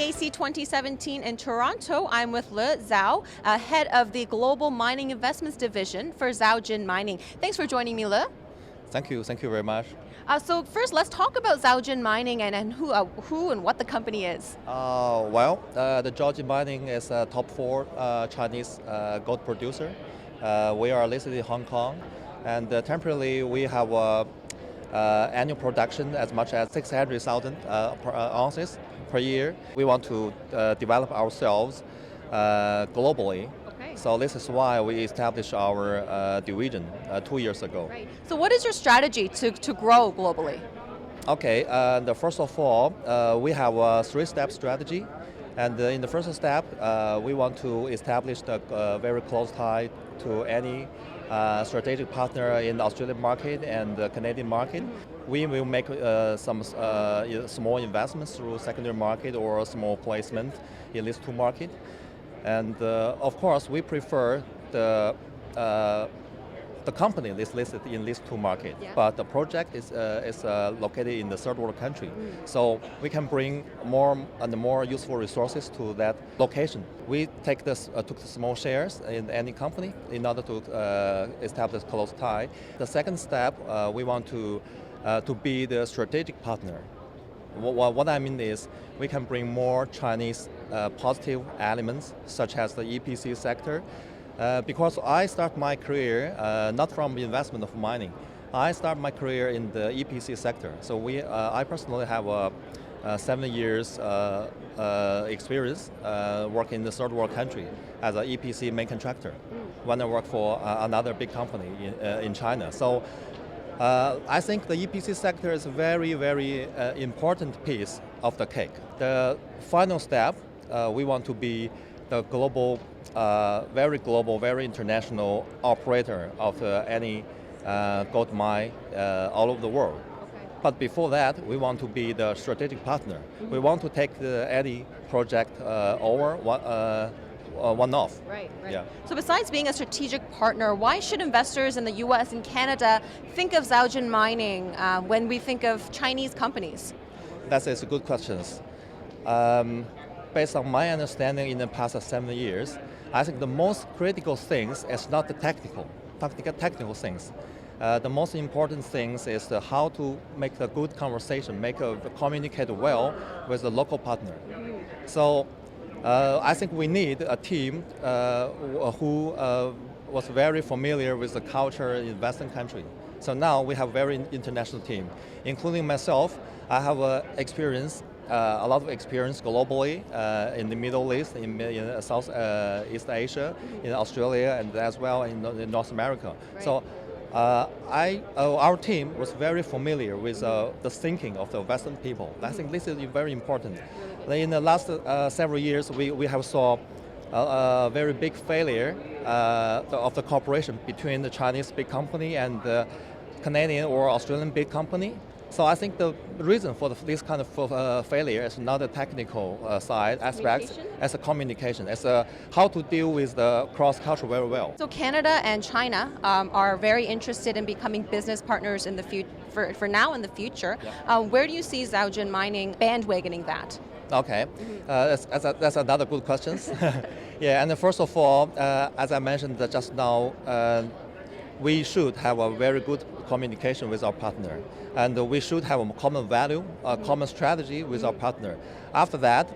PDAC 2017 in Toronto. I'm with Zhao, head of the Global Mining Investments Division for Zhaojin Mining. Thanks for joining me, Le. Thank you very much. So first, let's talk about Zhaojin Mining and who and what the company is. The Zhaojin Mining is a top 4 Chinese gold producer. We are listed in Hong Kong, and temporarily we have annual production as much as 600,000 ounces per year. We want to develop ourselves globally. Okay. So this is why we established our division 2 years ago. Right. So what is your strategy to grow globally? Okay, first of all, we have a 3-step strategy. And in the first step, we want to establish a very close tie to any strategic partner in the Australian market and the Canadian market. We will make some small investments through secondary market or small placement in these 2 markets. And of course, we prefer the company is listed in these 2 markets, yeah. But the project is located in the third world country. So we can bring more and more useful resources to that location. We took the small shares in any company in order to establish close tie. The second step, we want to be the strategic partner. What I mean is we can bring more Chinese positive elements, such as the EPC sector. Because I start my career not from the investment of mining. I start my career in the EPC sector. So I personally have 7 years experience working in the third world country as an EPC main contractor when I work for another big company in China. So I think the EPC sector is a very, very important piece of the cake. The final step, we want to be the very international operator of any gold mine all over the world. Okay. But before that, we want to be the strategic partner. We want to take any project over one-off. Right. Yeah. So besides being a strategic partner, why should investors in the US and Canada think of Zhaojin Mining when we think of Chinese companies? That is a good question. Based on my understanding in the past 7 years, I think the most critical things is not the technical things. The most important things is how to make a good conversation, communicate well with the local partner. So I think we need a team who was very familiar with the culture in Western country. So now we have a very international team, including myself. I have a lot of experience globally in the Middle East, in Southeast Asia, in Australia, and as well in North America. Right. So our team was very familiar with the thinking of the Western people. I think this is very important. In the last several years, we have saw a very big failure of the cooperation between the Chinese big company and the Canadian or Australian big company. So I think the reason for this kind of failure is not a technical side aspects, as a communication, as how to deal with the cross-culture very well. So Canada and China are very interested in becoming business partners in the for now and the future. Yeah. Where do you see Zhaojin Mining bandwagoning that? Okay, that's another good question. Yeah, and first of all, as I mentioned just now, we should have a very good communication with our partner, and we should have a common value, a common strategy with our partner. After that,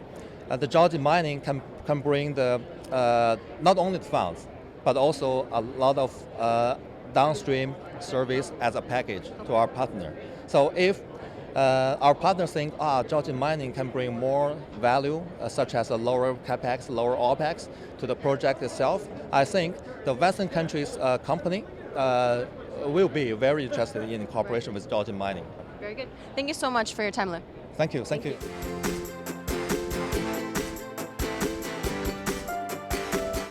the Zhaojin Mining can bring not only the funds, but also a lot of downstream service as a package to our partner. So if our partners think Zhaojin Mining can bring more value, such as a lower CapEx, lower OpEx to the project itself, I think the Western countries' company will be very interested in cooperation with Zhaojin Mining. Very good. Thank you so much for your time, Lynn. Thank you.